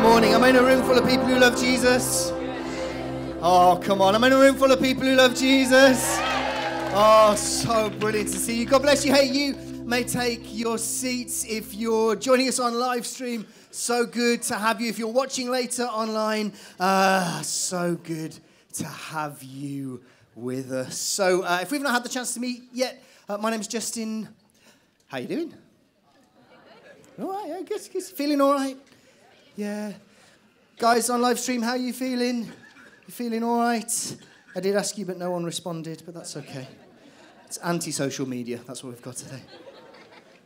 morning. I'm in a room full of people who love Jesus. Oh, come on. I'm in a room full of people who love Jesus. Oh, so brilliant to see you. God bless you. Hey, you may take your seats if you're joining us on live stream. So good to have you. If you're watching later online, so good to have you with us. So if we've not had the chance to meet yet, my name's Justin. How you doing? All right, yeah, good. Feeling all right? Yeah. Guys on live stream, how are you feeling? You feeling all right? I did ask you, but no one responded, but that's okay. It's anti-social media. That's what we've got today.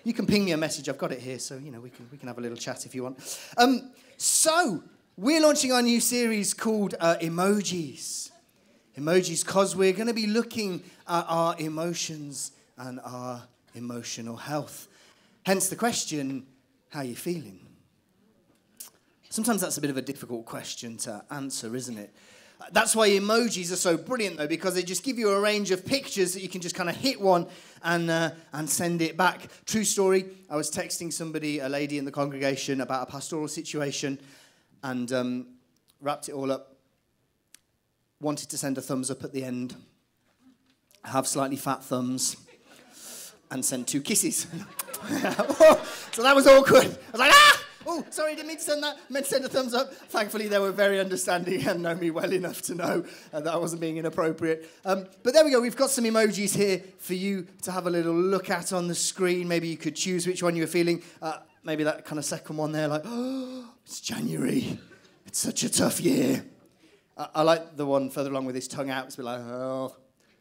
You can ping me a message. I've got it here, so, we can have a little chat if you want. So, we're launching our new series called Emojis. Emojis, because we're going to be looking at our emotions and our emotional health. Hence the question, how are you feeling? Sometimes that's a bit of a difficult question to answer, isn't it? That's why emojis are so brilliant, though, because they just give you a range of pictures that you can just kind of hit one and send it back. True story, I was texting somebody, a lady in the congregation, about a pastoral situation and wrapped it all up. Wanted to send a thumbs up at the end. I have slightly fat thumbs. And sent 2 kisses. So that was awkward. I was like, oh, sorry, didn't mean to send that. Meant to send a thumbs up. Thankfully, they were very understanding and know me well enough to know that I wasn't being inappropriate. But there we go. We've got some emojis here for you to have a little look at on the screen. Maybe you could choose which one you were feeling. Maybe that kind of second one there, like, oh, it's January. It's such a tough year. I like the one further along with his tongue out. It's a bit like, oh,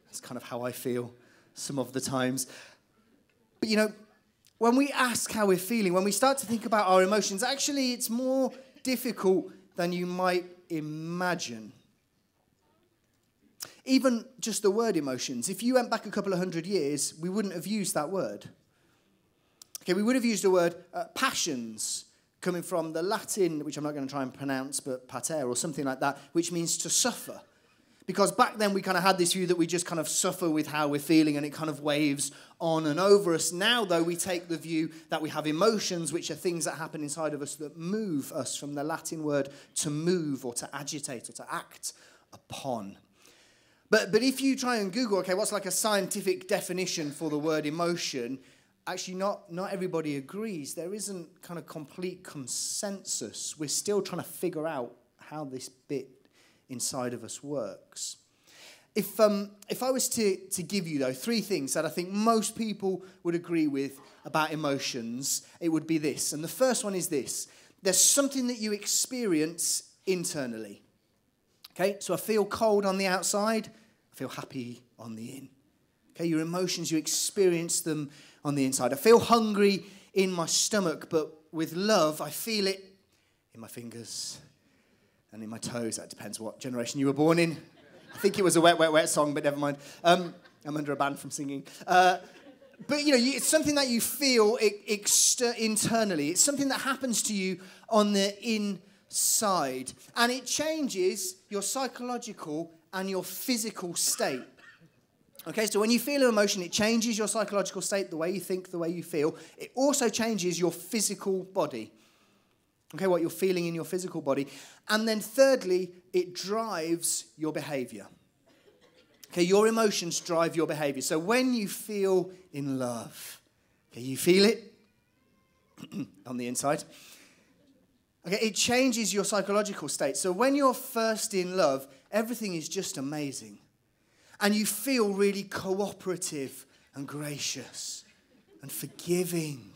that's kind of how I feel some of the times. But, when we ask how we're feeling, when we start to think about our emotions, actually it's more difficult than you might imagine. Even just the word emotions. If you went back a couple of 100 years, we wouldn't have used that word. Okay, we would have used the word passions, coming from the Latin, which I'm not going to try and pronounce, but pater or something like that, which means to suffer. Because back then we kind of had this view that we just kind of suffer with how we're feeling and it kind of waves on and over us. Now, though, we take the view that we have emotions, which are things that happen inside of us that move us, from the Latin word to move or to agitate or to act upon. But if you try and Google, okay, what's like a scientific definition for the word emotion, actually not everybody agrees. There isn't kind of complete consensus. We're still trying to figure out how this bit inside of us works. If I was to give you, though, 3 things that I think most people would agree with about emotions, it would be this. And the first one is this. There's something that you experience internally. Okay, so I feel cold on the outside, I feel happy on the in. Okay, your emotions, you experience them on the inside. I feel hungry in my stomach, but with love, I feel it in my fingers and in my toes. That depends what generation you were born in. I think it was a Wet, Wet, Wet song, but never mind. I'm under a ban from singing. But, it's something that you feel internally. It's something that happens to you on the inside. And it changes your psychological and your physical state. Okay, so when you feel an emotion, it changes your psychological state, the way you think, the way you feel. It also changes your physical body. Okay, what you're feeling in your physical body. And then thirdly, it drives your behavior. Okay, your emotions drive your behavior. So when you feel in love, okay, you feel it on the inside. Okay, it changes your psychological state. So when you're first in love, everything is just amazing. And you feel really cooperative and gracious and forgiving.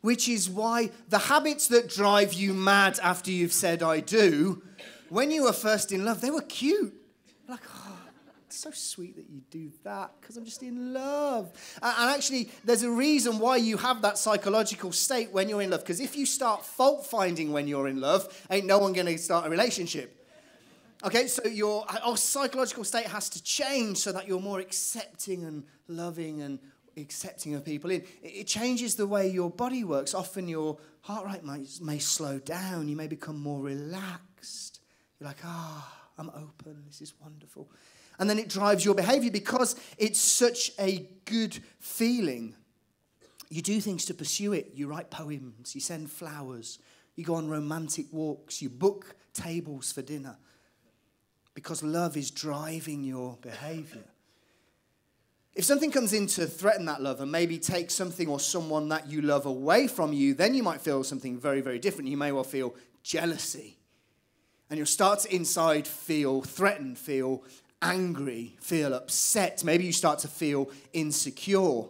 Which is why the habits that drive you mad after you've said, I do, when you were first in love, they were cute. Like, oh, it's so sweet that you do that because I'm just in love. And actually, there's a reason why you have that psychological state when you're in love. Because if you start fault-finding when you're in love, ain't no one going to start a relationship. Okay, so your psychological state has to change so that you're more accepting and loving and accepting of people in. It changes the way your body works. Often your heart rate may slow down. You may become more relaxed. You're like, I'm open. This is wonderful. And then it drives your behavior because it's such a good feeling. You do things to pursue it. You write poems. You send flowers. You go on romantic walks. You book tables for dinner. Because love is driving your behavior. If something comes in to threaten that love and maybe take something or someone that you love away from you, then you might feel something very, very different. You may well feel jealousy. And you'll start to inside feel threatened, feel angry, feel upset. Maybe you start to feel insecure.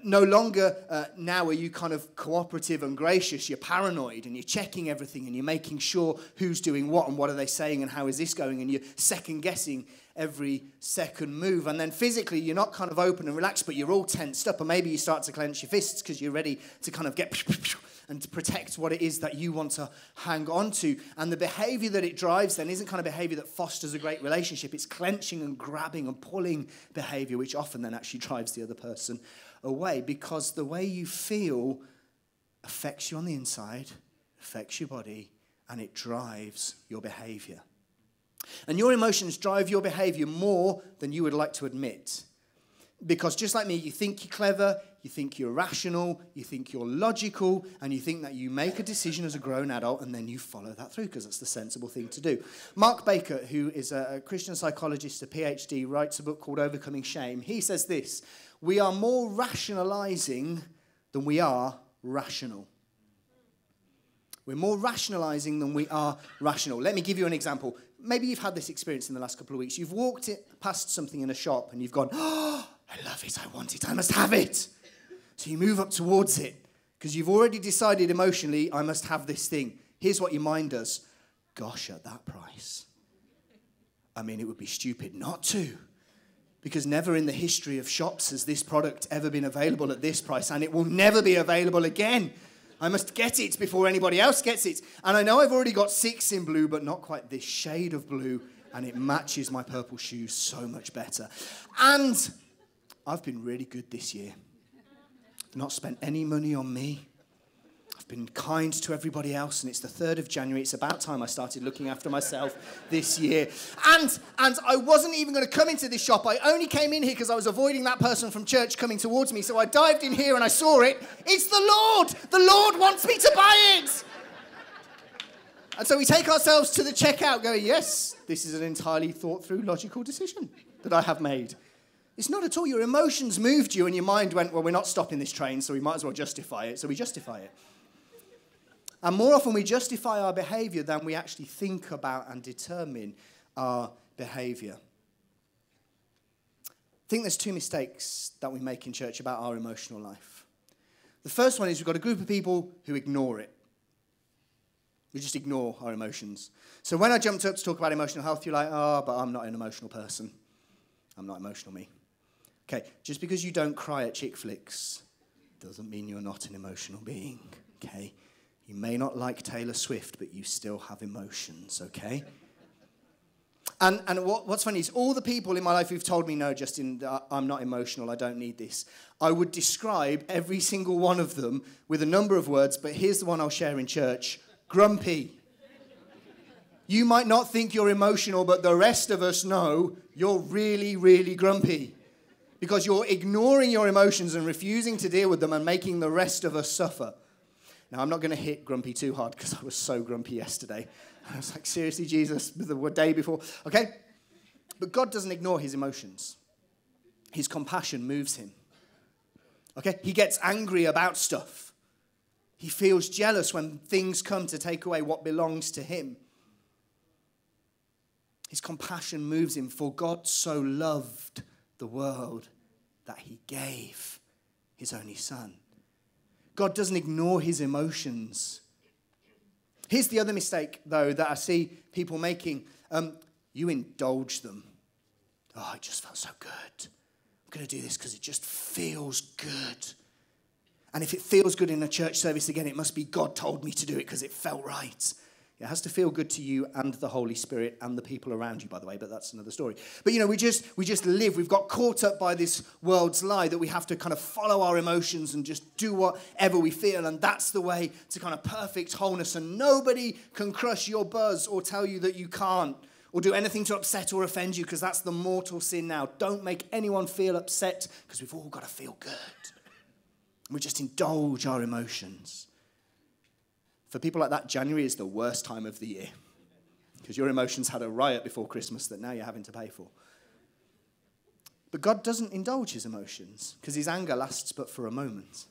No longer now are you kind of cooperative and gracious. You're paranoid and you're checking everything and you're making sure who's doing what and what are they saying and how is this going, and you're second guessing every second move. And then physically you're not kind of open and relaxed, but you're all tensed up, and maybe you start to clench your fists because you're ready to kind of get and to protect what it is that you want to hang on to. And the behavior that it drives then isn't kind of behavior that fosters a great relationship. It's clenching and grabbing and pulling behavior, which often then actually drives the other person away, because the way you feel affects you on the inside, affects your body, and it drives your behavior. And your emotions drive your behavior more than you would like to admit. Because just like me, you think you're clever, you think you're rational, you think you're logical, and you think that you make a decision as a grown adult and then you follow that through because that's the sensible thing to do. Mark Baker, who is a Christian psychologist, a PhD, writes a book called Overcoming Shame. He says this: we are more rationalizing than we are rational. We're more rationalizing than we are rational. Let me give you an example. Maybe you've had this experience in the last couple of weeks. You've walked past something in a shop and you've gone, oh, I love it, I want it, I must have it. So you move up towards it because you've already decided emotionally, I must have this thing. Here's what your mind does. Gosh, at that price. I mean, it would be stupid not to. Because never in the history of shops has this product ever been available at this price, and it will never be available again. I must get it before anybody else gets it. And I know I've already got 6 in blue, but not quite this shade of blue, and it matches my purple shoes so much better. And I've been really good this year. I've not spent any money on me. I've been kind to everybody else, and it's the 3rd of January. It's about time I started looking after myself this year. And I wasn't even going to come into this shop. I only came in here because I was avoiding that person from church coming towards me. So I dived in here and I saw it. It's the Lord. The Lord wants me to buy it. And so we take ourselves to the checkout going, yes, this is an entirely thought through, logical decision that I have made. It's not at all. Your emotions moved you and your mind went, well, we're not stopping this train, so we might as well justify it. So we justify it. And more often we justify our behavior than we actually think about and determine our behavior. I think there's 2 mistakes that we make in church about our emotional life. The first one is we've got a group of people who ignore it. We just ignore our emotions. So when I jumped up to talk about emotional health, you're like, oh, but I'm not an emotional person. I'm not emotional, me. Okay, just because you don't cry at chick flicks doesn't mean you're not an emotional being, okay? You may not like Taylor Swift, but you still have emotions, okay? And what's funny is all the people in my life who've told me, no, Justin, I'm not emotional, I don't need this. I would describe every single one of them with a number of words, but here's the one I'll share in church: grumpy. You might not think you're emotional, but the rest of us know you're really, really grumpy. Because you're ignoring your emotions and refusing to deal with them and making the rest of us suffer. Now, I'm not going to hit grumpy too hard because I was so grumpy yesterday. I was like, seriously, Jesus, the day before. Okay? But God doesn't ignore his emotions. His compassion moves him. Okay? He gets angry about stuff. He feels jealous when things come to take away what belongs to him. His compassion moves him, for God so loved the world that he gave his only son. God doesn't ignore his emotions. Here's the other mistake, though, that I see people making. You indulge them. Oh, it just felt so good. I'm going to do this because it just feels good. And if it feels good in a church service again, it must be God told me to do it because it felt right. It has to feel good to you and the Holy Spirit and the people around you, by the way, but that's another story. But, you know, we just live. We've got caught up by this world's lie that we have to kind of follow our emotions and just do whatever we feel, and that's the way to kind of perfect wholeness, and nobody can crush your buzz or tell you that you can't or do anything to upset or offend you, because that's the mortal sin now. Don't make anyone feel upset, because we've all got to feel good. We just indulge our emotions. For people like that, January is the worst time of the year because your emotions had a riot before Christmas that now you're having to pay for. But God doesn't indulge his emotions because his anger lasts but for a moment.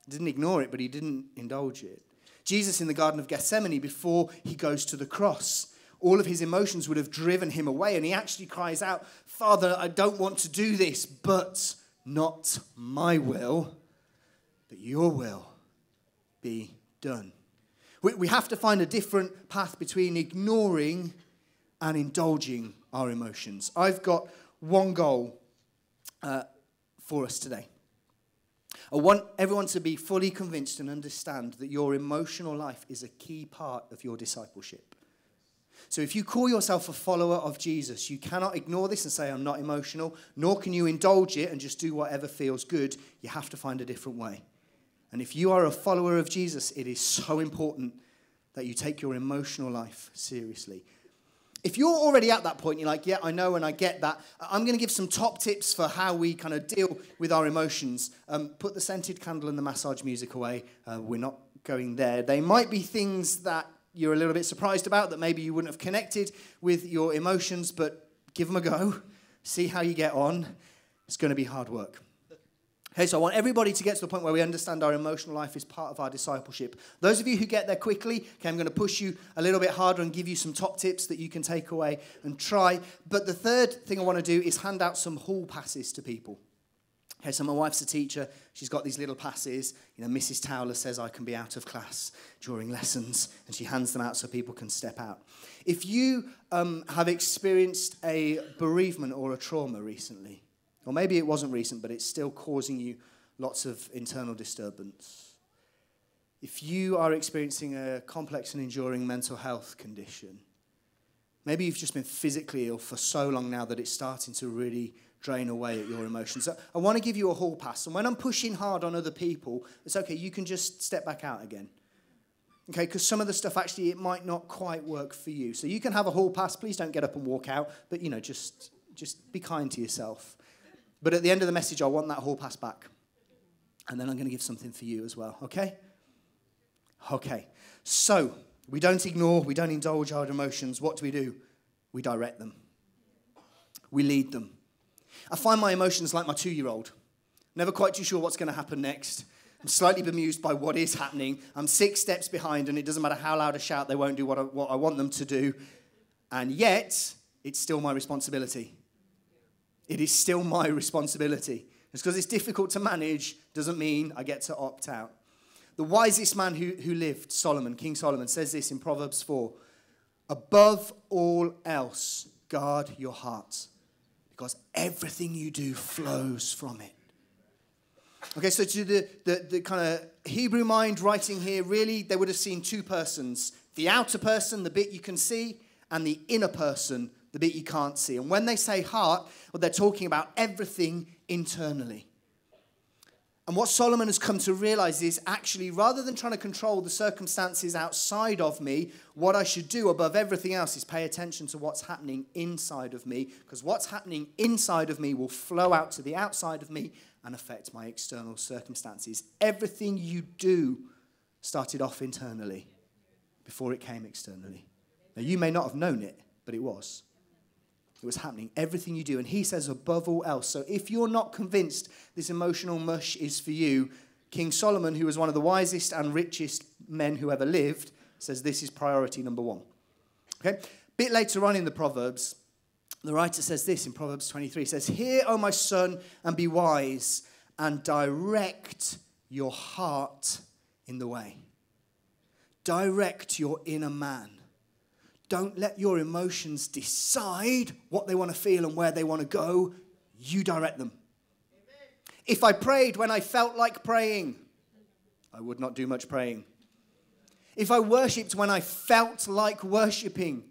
He didn't ignore it, but he didn't indulge it. Jesus in the Garden of Gethsemane, before he goes to the cross, all of his emotions would have driven him away, and he actually cries out, Father, I don't want to do this, but not my will, but your will be done. We have to find a different path between ignoring and indulging our emotions. I've got one goal for us today. I want everyone to be fully convinced and understand that your emotional life is a key part of your discipleship. So if you call yourself a follower of Jesus, you cannot ignore this and say, I'm not emotional, nor can you indulge it and just do whatever feels good. You have to find a different way. And if you are a follower of Jesus, it is so important that you take your emotional life seriously. If you're already at that point, you're like, yeah, I know and I get that. I'm going to give some top tips for how we kind of deal with our emotions. Put the scented candle and the massage music away. We're not going there. They might be things that you're a little bit surprised about, that maybe you wouldn't have connected with your emotions, but give them a go. See how you get on. It's going to be hard work. Okay, so I want everybody to get to the point where we understand our emotional life is part of our discipleship. Those of you who get there quickly, okay, I'm going to push you a little bit harder and give you some top tips that you can take away and try. But the third thing I want to do is hand out some hall passes to people. Okay, so my wife's a teacher. She's got these little passes. You know, Mrs. Towler says I can be out of class during lessons, and she hands them out so people can step out. If you have experienced a bereavement or a trauma recently, or maybe it wasn't recent, but it's still causing you lots of internal disturbance. If you are experiencing a complex and enduring mental health condition, maybe you've just been physically ill for so long now that it's starting to really drain away at your emotions. So I want to give you a hall pass. And when I'm pushing hard on other people, it's okay, you can just step back out again. Okay, because some of the stuff actually, it might not quite work for you. So you can have a hall pass. Please don't get up and walk out. But, you know, just be kind to yourself. But at the end of the message, I want that hall pass back. And then I'm going to give something for you as well, okay? Okay, so we don't ignore, we don't indulge our emotions. What do? We direct them. We lead them. I find my emotions like my 2-year-old. Never quite too sure what's going to happen next. I'm slightly bemused by what is happening. I'm 6 steps behind, and it doesn't matter how loud I shout, they won't do what I want them to do. And yet, it's still my responsibility. It is still my responsibility. Just because it's difficult to manage doesn't mean I get to opt out. The wisest man who lived, Solomon, King Solomon, says this in Proverbs 4. Above all else, guard your heart, because everything you do flows from it. Okay, so to the kind of Hebrew mind writing here, really, they would have seen 2 persons. The outer person, the bit you can see, and the inner person, the bit you can't see. And when they say heart, well, they're talking about everything internally. And what Solomon has come to realize is actually, rather than trying to control the circumstances outside of me, what I should do above everything else is pay attention to what's happening inside of me, because what's happening inside of me will flow out to the outside of me and affect my external circumstances. Everything you do started off internally before it came externally. Now, you may not have known it, but it was. It was happening. Everything you do. And he says above all else. So if you're not convinced this emotional mush is for you, King Solomon, who was one of the wisest and richest men who ever lived, says this is priority number 1. Okay? A bit later on in the Proverbs, the writer says this in Proverbs 23. He says, hear, O my son, and be wise, and direct your heart in the way. Direct your inner man. Don't let your emotions decide what they want to feel and where they want to go. You direct them. Amen. If I prayed when I felt like praying, I would not do much praying. If I worshipped when I felt like worshipping,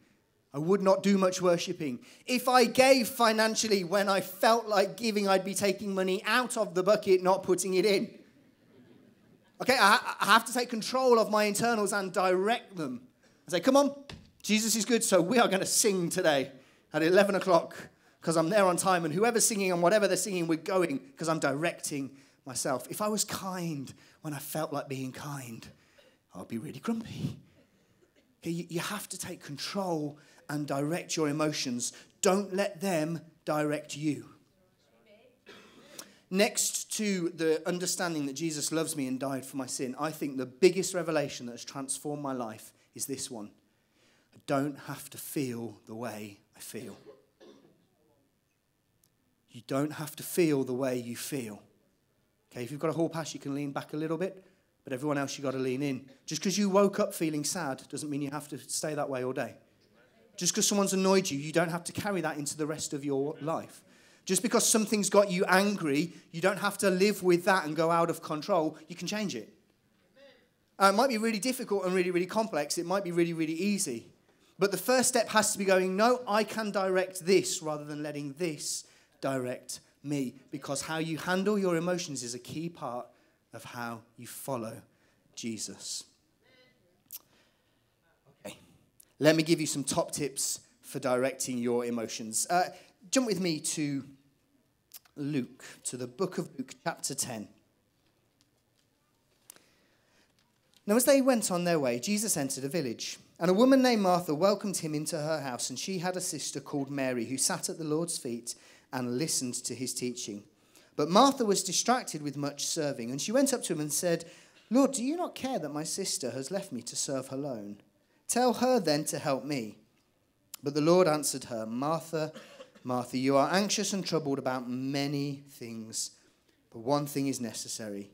I would not do much worshipping. If I gave financially when I felt like giving, I'd be taking money out of the bucket, not putting it in. Okay, I have to take control of my internals and direct them. I say, come on. Jesus is good, so we are going to sing today at 11 o'clock because I'm there on time, and whoever's singing and whatever they're singing, we're going because I'm directing myself. If I was kind when I felt like being kind, I'll be really grumpy. Okay, you have to take control and direct your emotions. Don't let them direct you. Next to the understanding that Jesus loves me and died for my sin, I think the biggest revelation that has transformed my life is this one. I don't have to feel the way I feel. You don't have to feel the way you feel. Okay, if you've got a hall pass, you can lean back a little bit, but everyone else, you've got to lean in. Just because you woke up feeling sad doesn't mean you have to stay that way all day. Just because someone's annoyed you, you don't have to carry that into the rest of your life. Just because something's got you angry, you don't have to live with that and go out of control. You can change it. It might be really difficult and really, really complex. It might be really, really easy. But the first step has to be going, no, I can direct this rather than letting this direct me. Because how you handle your emotions is a key part of how you follow Jesus. Okay, let me give you some top tips for directing your emotions. Jump with me to Luke, to the book of Luke, chapter 10. Now, as they went on their way, Jesus entered a village, and a woman named Martha welcomed him into her house, and she had a sister called Mary who sat at the Lord's feet and listened to his teaching. But Martha was distracted with much serving, and she went up to him and said, Lord, do you not care that my sister has left me to serve her alone? Tell her then to help me. But the Lord answered her, Martha, Martha, you are anxious and troubled about many things, but one thing is necessary.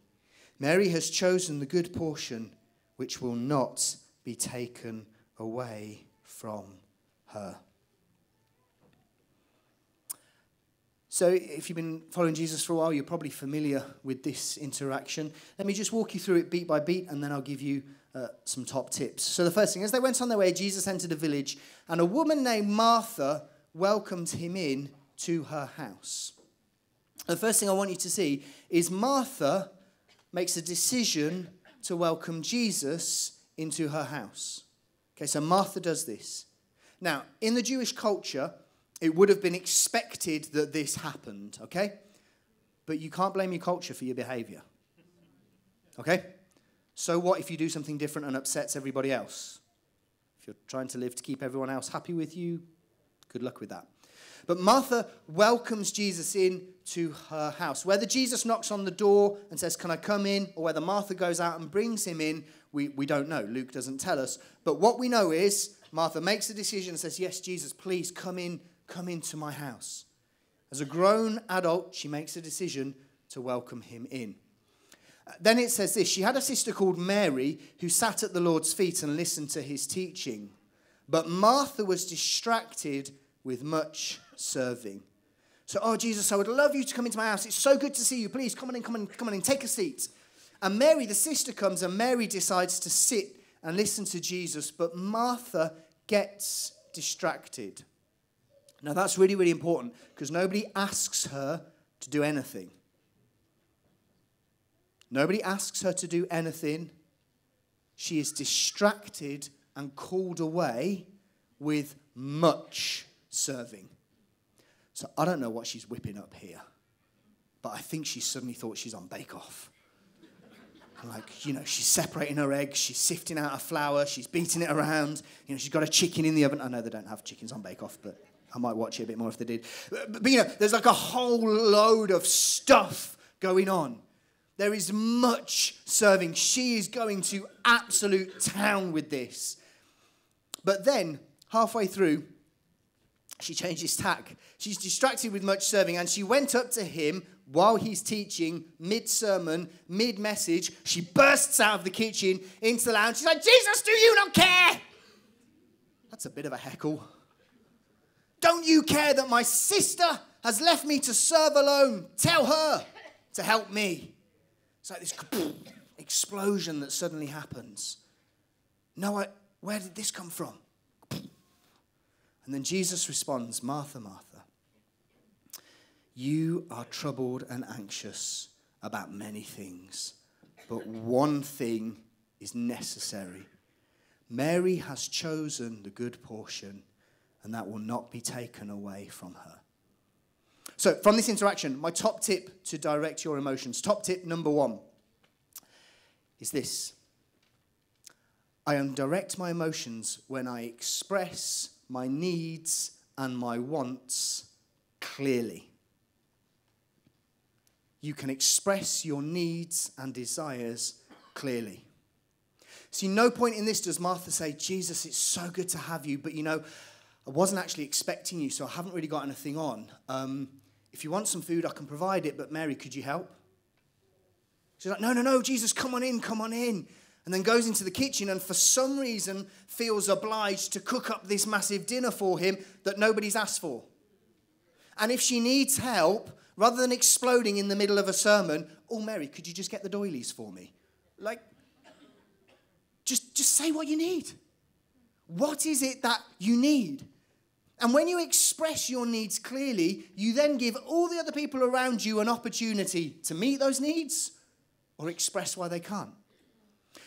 Mary has chosen the good portion, which will not be taken away from her. So if you've been following Jesus for a while, you're probably familiar with this interaction. Let me just walk you through it beat by beat, and then I'll give you some top tips. So the first thing, as they went on their way, Jesus entered a village, and a woman named Martha welcomed him in to her house. The first thing I want you to see is Martha makes a decision to welcome Jesus into her house. Okay, so Martha does this. Now, in the Jewish culture, it would have been expected that this happened, okay? But you can't blame your culture for your behavior. Okay? So what if you do something different and upsets everybody else? If you're trying to live to keep everyone else happy with you, good luck with that. But Martha welcomes Jesus in to her house. Whether Jesus knocks on the door and says, can I come in? Or whether Martha goes out and brings him in, we don't know. Luke doesn't tell us. But what we know is Martha makes a decision and says, yes, Jesus, please come into my house. As a grown adult, she makes a decision to welcome him in. Then it says this, she had a sister called Mary who sat at the Lord's feet and listened to his teaching. But Martha was distracted with much serving. So, oh, Jesus, I would love you to come into my house. It's so good to see you. Please, come on in, take a seat. And Mary, the sister, comes, and Mary decides to sit and listen to Jesus, but Martha gets distracted. Now, that's really, really important, because nobody asks her to do anything. Nobody asks her to do anything. She is distracted and called away with much serving. So I don't know what she's whipping up here, but I think she suddenly thought she's on Bake Off. Like, she's separating her eggs, she's sifting out her flour, she's beating it around, she's got a chicken in the oven. I know they don't have chickens on Bake Off, but I might watch it a bit more if they did. But there's like a whole load of stuff going on. There is much serving. She is going to absolute town with this. But then, halfway through, she changes tack. She's distracted with much serving, and she went up to him while he's teaching, mid-sermon, mid-message. She bursts out of the kitchen into the lounge. She's like, Jesus, do you not care? That's a bit of a heckle. Don't you care that my sister has left me to serve alone? Tell her to help me. It's like this explosion that suddenly happens. No, where did this come from? And then Jesus responds, Martha, Martha, you are troubled and anxious about many things, but one thing is necessary. Mary has chosen the good portion, and that will not be taken away from her. So from this interaction, my top tip to direct your emotions, top tip number 1 is this. I direct my emotions when I express my needs and my wants clearly. You can express your needs and desires clearly. See, no point in this does Martha say, Jesus, it's so good to have you, but I wasn't actually expecting you, so I haven't really got anything on. If you want some food, I can provide it, but Mary, could you help? She's like, no, Jesus, come on in. And then goes into the kitchen and for some reason feels obliged to cook up this massive dinner for him that nobody's asked for. And if she needs help, rather than exploding in the middle of a sermon, oh, Mary, could you just get the doilies for me? Like, just say what you need. What is it that you need? And when you express your needs clearly, you then give all the other people around you an opportunity to meet those needs or express why they can't.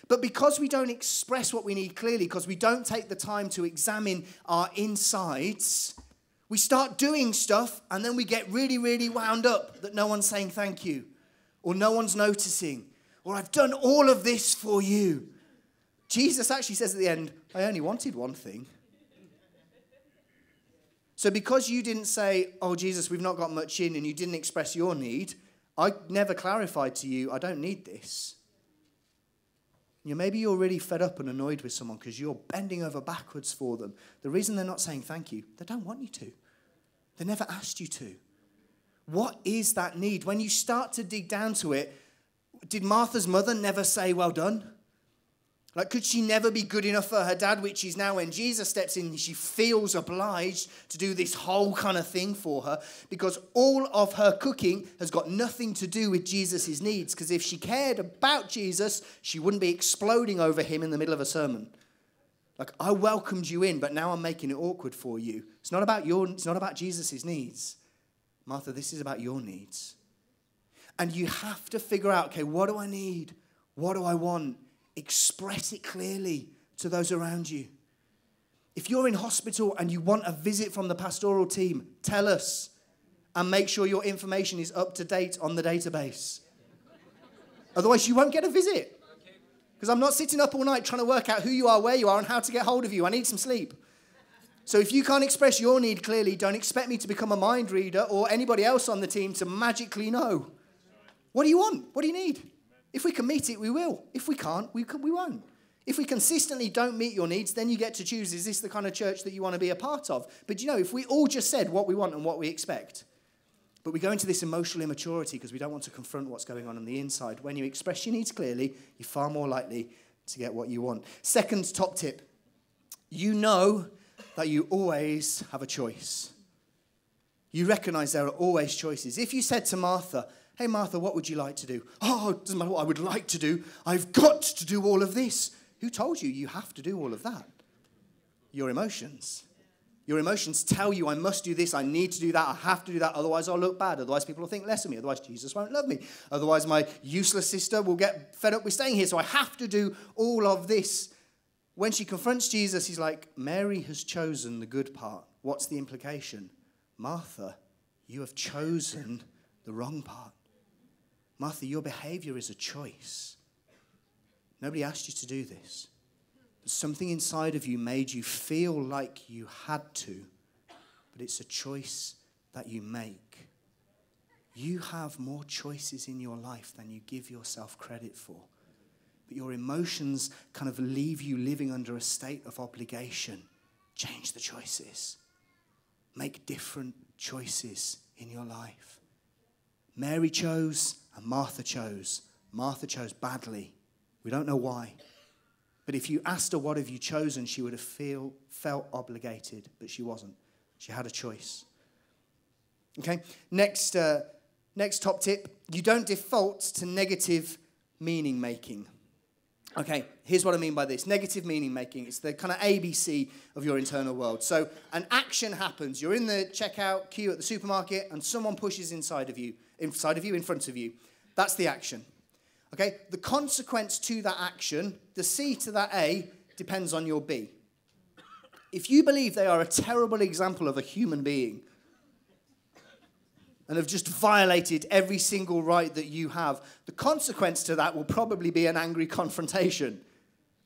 But because we don't express what we need clearly, because we don't take the time to examine our insides, we start doing stuff and then we get really, really wound up that no one's saying thank you, or no one's noticing, or I've done all of this for you. Jesus actually says at the end, I only wanted one thing. So because you didn't say, oh, Jesus, we've not got much in, and you didn't express your need, I never clarified to you, I don't need this. Maybe you're really fed up and annoyed with someone because you're bending over backwards for them. The reason they're not saying thank you, they don't want you to. They never asked you to. What is that need? When you start to dig down to it, did Martha's mother never say, well done? Like, could she never be good enough for her dad, which is now when Jesus steps in, she feels obliged to do this whole kind of thing for her because all of her cooking has got nothing to do with Jesus' needs. Because if she cared about Jesus, she wouldn't be exploding over him in the middle of a sermon. Like, I welcomed you in, but now I'm making it awkward for you. It's not about Jesus' needs. Martha, this is about your needs. And you have to figure out, okay, what do I need? What do I want? Express it clearly to those around you. If you're in hospital and you want a visit from the pastoral team, tell us and make sure your information is up to date on the database. Otherwise, you won't get a visit. Because I'm not sitting up all night trying to work out who you are, where you are, and how to get hold of you. I need some sleep. So if you can't express your need clearly, don't expect me to become a mind reader or anybody else on the team to magically know. What do you want? What do you need? If we can meet it, we will. If we can't, we won't. If we consistently don't meet your needs, then you get to choose, is this the kind of church that you want to be a part of? But if we all just said what we want and what we expect, but we go into this emotional immaturity because we don't want to confront what's going on the inside. When you express your needs clearly, you're far more likely to get what you want. Second top tip, you know that you always have a choice. You recognize there are always choices. If you said to Martha, hey, Martha, what would you like to do? Oh, it doesn't matter what I would like to do. I've got to do all of this. Who told you you have to do all of that? Your emotions. Your emotions tell you I must do this, I need to do that, I have to do that, otherwise I'll look bad, otherwise people will think less of me, otherwise Jesus won't love me, otherwise my useless sister will get fed up with staying here, so I have to do all of this. When she confronts Jesus, he's like, Mary has chosen the good part. What's the implication? Martha, you have chosen the wrong part. Martha, your behavior is a choice. Nobody asked you to do this. But something inside of you made you feel like you had to. But it's a choice that you make. You have more choices in your life than you give yourself credit for. But your emotions kind of leave you living under a state of obligation. Change the choices. Make different choices in your life. Mary chose and Martha chose. Martha chose badly. We don't know why. But if you asked her, what have you chosen, she would have felt obligated, but she wasn't. She had a choice. Okay, next top tip. You don't default to negative meaning making. Okay, here's what I mean by this. Negative meaning making. It's the kind of ABC of your internal world. So an action happens. You're in the checkout queue at the supermarket and someone pushes in front of you. That's the action. Okay, the consequence to that action, the C to that A, depends on your B. If you believe they are a terrible example of a human being and have just violated every single right that you have, the consequence to that will probably be an angry confrontation.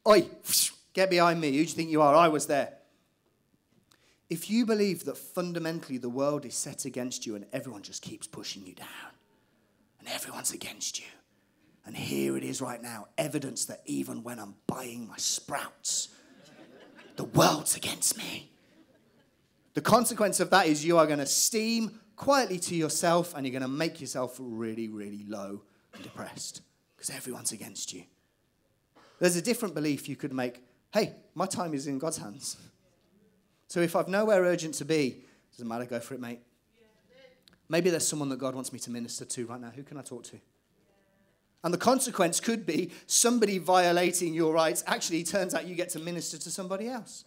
Oi, Get behind me. Who do you think you are? I was there. If you believe that fundamentally the world is set against you and everyone just keeps pushing you down and everyone's against you, and here it is right now, evidence that even when I'm buying my sprouts, the world's against me. The consequence of that is you are going to steam quietly to yourself and you're going to make yourself really, really low and depressed because everyone's against you. There's a different belief you could make. Hey, my time is in God's hands. So if I've nowhere urgent to be, doesn't matter, go for it, mate. Maybe there's someone that God wants me to minister to right now. Who can I talk to? And the consequence could be somebody violating your rights. Actually, it turns out you get to minister to somebody else.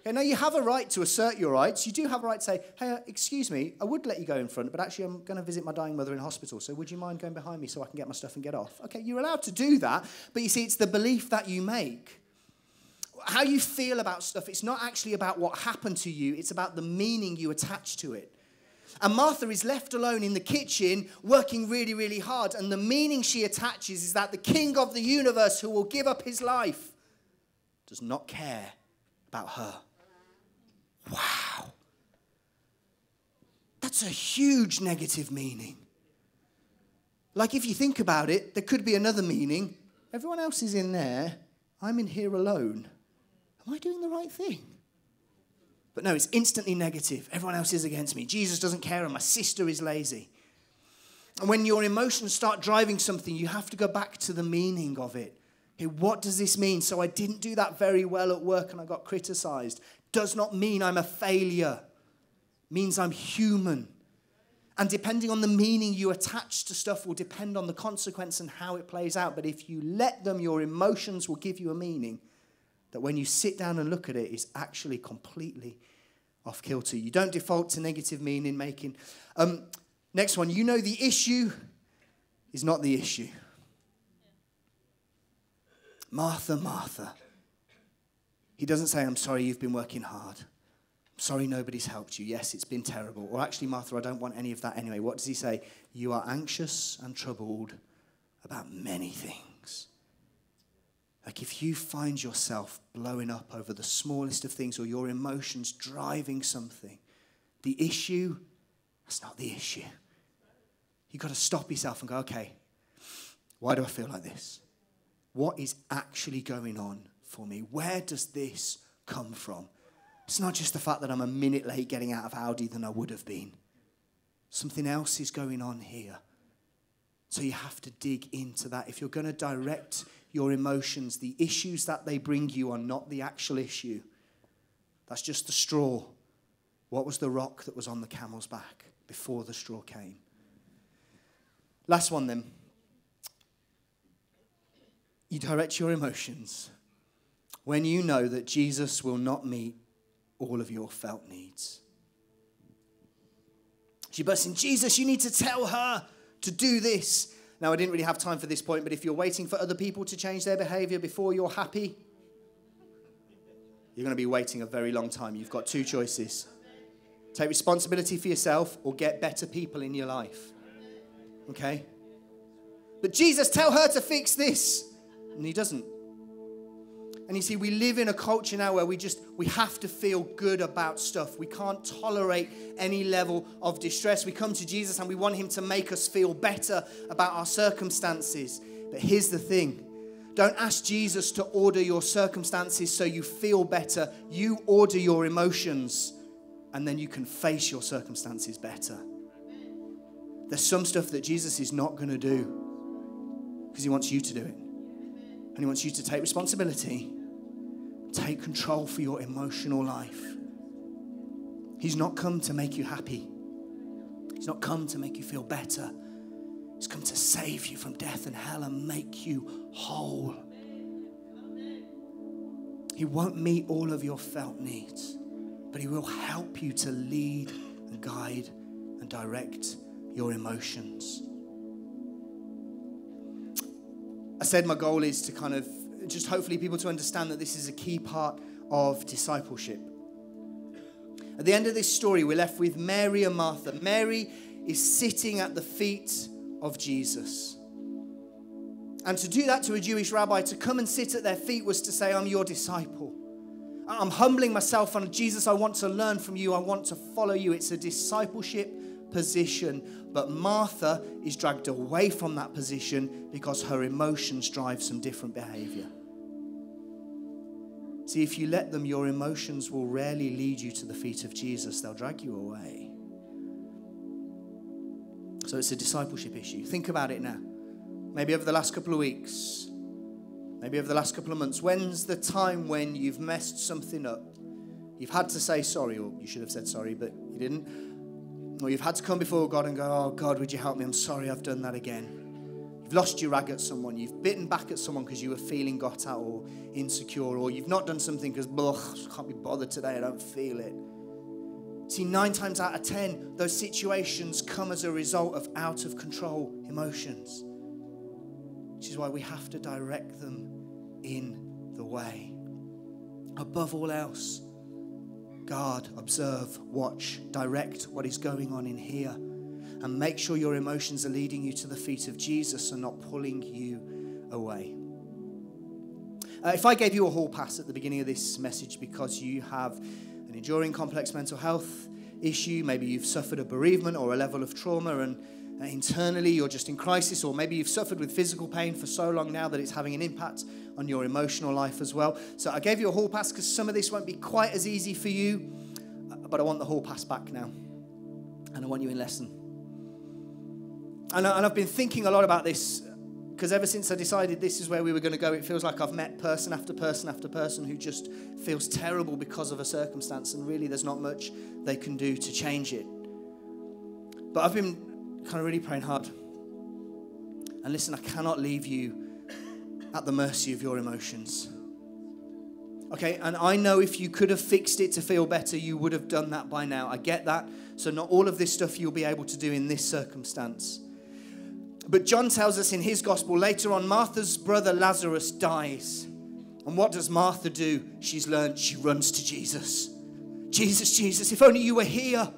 Okay, now you have a right to assert your rights. You do have a right to say, hey, excuse me, I would let you go in front, but actually I'm going to visit my dying mother in hospital, so would you mind going behind me so I can get my stuff and get off? Okay, you're allowed to do that, but you see, it's the belief that you make. How you feel about stuff, it's not actually about what happened to you, it's about the meaning you attach to it. And Martha is left alone in the kitchen working really, really hard. And the meaning she attaches is that the King of the universe who will give up his life does not care about her. Wow. That's a huge negative meaning. Like if you think about it, there could be another meaning. Everyone else is in there. I'm in here alone. Am I doing the right thing? But no, it's instantly negative. Everyone else is against me. Jesus doesn't care and my sister is lazy. And when your emotions start driving something, you have to go back to the meaning of it. Okay, what does this mean? So I didn't do that very well at work and I got criticized. Does not mean I'm a failure. Means I'm human. And depending on the meaning you attach to stuff will depend on the consequence and how it plays out. But if you let them, your emotions will give you a meaning that when you sit down and look at it is actually completely off kilter. You don't default to negative meaning making. Next one, you know the issue is not the issue. Martha, Martha. He doesn't say, I'm sorry you've been working hard. I'm sorry nobody's helped you. Yes, it's been terrible. Or actually, Martha, I don't want any of that anyway. What does he say? You are anxious and troubled about many things. Like if you find yourself blowing up over the smallest of things or your emotions driving something, the issue, that's not the issue. You've got to stop yourself and go, okay, why do I feel like this? What is actually going on for me? Where does this come from? It's not just the fact that I'm a minute late getting out of Audi than I would have been. Something else is going on here. So you have to dig into that. If you're going to direct your emotions, the issues that they bring you are not the actual issue. That's just the straw. What was the rock that was on the camel's back before the straw came? Last one then. You direct your emotions when you know that Jesus will not meet all of your felt needs. She bursts in, Jesus, you need to tell her to do this. Now, I didn't really have time for this point, but if you're waiting for other people to change their behavior before you're happy, you're going to be waiting a very long time. You've got two choices. Take responsibility for yourself or get better people in your life. Okay? But Jesus, tell her to fix this. And he doesn't. And you see, we live in a culture now where we have to feel good about stuff. We can't tolerate any level of distress. We come to Jesus and we want him to make us feel better about our circumstances. But here's the thing. Don't ask Jesus to order your circumstances so you feel better. You order your emotions and then you can face your circumstances better. There's some stuff that Jesus is not going to do because he wants you to do it. And he wants you to take responsibility. Take control for your emotional life. He's not come to make you happy. He's not come to make you feel better. He's come to save you from death and hell and make you whole. He won't meet all of your felt needs, but he will help you to lead and guide and direct your emotions. I said my goal is to kind of just hopefully people to understand that this is a key part of discipleship. At the end of this story, we're left with Mary and Martha. Mary is sitting at the feet of Jesus. And to do that to a Jewish rabbi, to come and sit at their feet, was to say, I'm your disciple. I'm humbling myself on Jesus. I want to learn from you. I want to follow you. It's a discipleship position. But Martha is dragged away from that position because her emotions drive some different behavior. See, if you let them, your emotions will rarely lead you to the feet of Jesus. They'll drag you away. So it's a discipleship issue. Think about it now. Maybe over the last couple of weeks, maybe over the last couple of months, when's the time when you've messed something up? You've had to say sorry, or you should have said sorry, but you didn't. Or you've had to come before God and go, oh, God, would you help me? I'm sorry I've done that again. You've lost your rag at someone. You've bitten back at someone because you were feeling got at or insecure, or you've not done something because, I can't be bothered today, I don't feel it. See, 9 times out of 10, those situations come as a result of out of control emotions. Which is why we have to direct them in the way. Above all else, guard, observe, watch, direct what is going on in here. And make sure your emotions are leading you to the feet of Jesus and not pulling you away. If I gave you a hall pass at the beginning of this message because you have an enduring complex mental health issue, maybe you've suffered a bereavement or a level of trauma, and internally you're just in crisis, or maybe you've suffered with physical pain for so long now that it's having an impact on your emotional life as well. So I gave you a hall pass because some of this won't be quite as easy for you, but I want the hall pass back now, and I want you in lesson. And I've been thinking a lot about this because ever since I decided this is where we were going to go, it feels like I've met person after person after person who just feels terrible because of a circumstance, and really there's not much they can do to change it. But I've been kind of really praying hard. And listen, I cannot leave you at the mercy of your emotions. Okay, and I know if you could have fixed it to feel better, you would have done that by now. I get that. So not all of this stuff you'll be able to do in this circumstance. But John tells us in his gospel later on, Martha's brother Lazarus dies. And what does Martha do? She's learned, she runs to Jesus. Jesus, Jesus, if only you were here.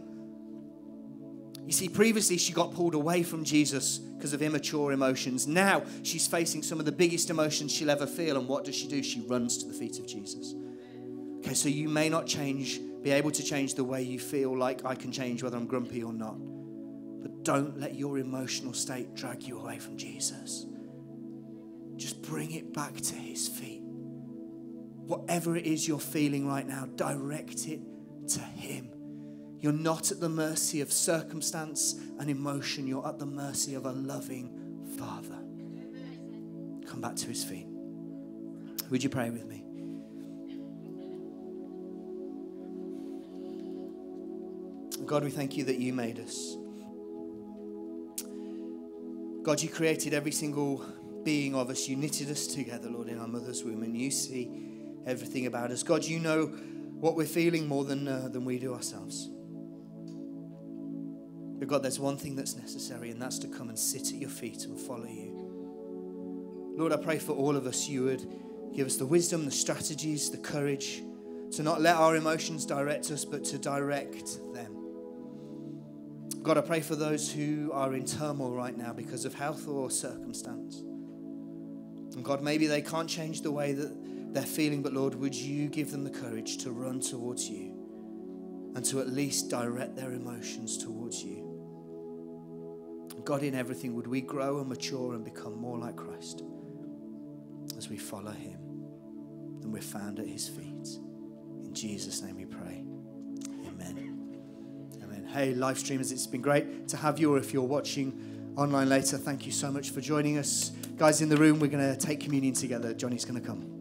You see, previously she got pulled away from Jesus because of immature emotions. Now she's facing some of the biggest emotions she'll ever feel. And what does? She runs to the feet of Jesus. Okay, so you may not be able to change the way you feel like I can change whether I'm grumpy or not. But don't let your emotional state drag you away from Jesus. Just bring it back to his feet. Whatever it is you're feeling right now, direct it to him. You're not at the mercy of circumstance and emotion. You're at the mercy of a loving Father. Come back to his feet. Would you pray with me? God, we thank you that you made us. God, you created every single being of us. You knitted us together, Lord, in our mother's womb, and you see everything about us. God, you know what we're feeling more than we do ourselves. But God, there's one thing that's necessary, and that's to come and sit at your feet and follow you. Lord, I pray for all of us, you would give us the wisdom, the strategies, the courage to not let our emotions direct us, but to direct them. God, I pray for those who are in turmoil right now because of health or circumstance. And God, maybe they can't change the way that they're feeling, but Lord, would you give them the courage to run towards you and to at least direct their emotions towards you. God, in everything, would we grow and mature and become more like Christ as we follow him and we're found at his feet. In Jesus' name we pray. Amen. Amen. Hey, live streamers, it's been great to have you, or if you're watching online later, thank you so much for joining us. Guys in the room, we're going to take communion together. Johnny's going to come.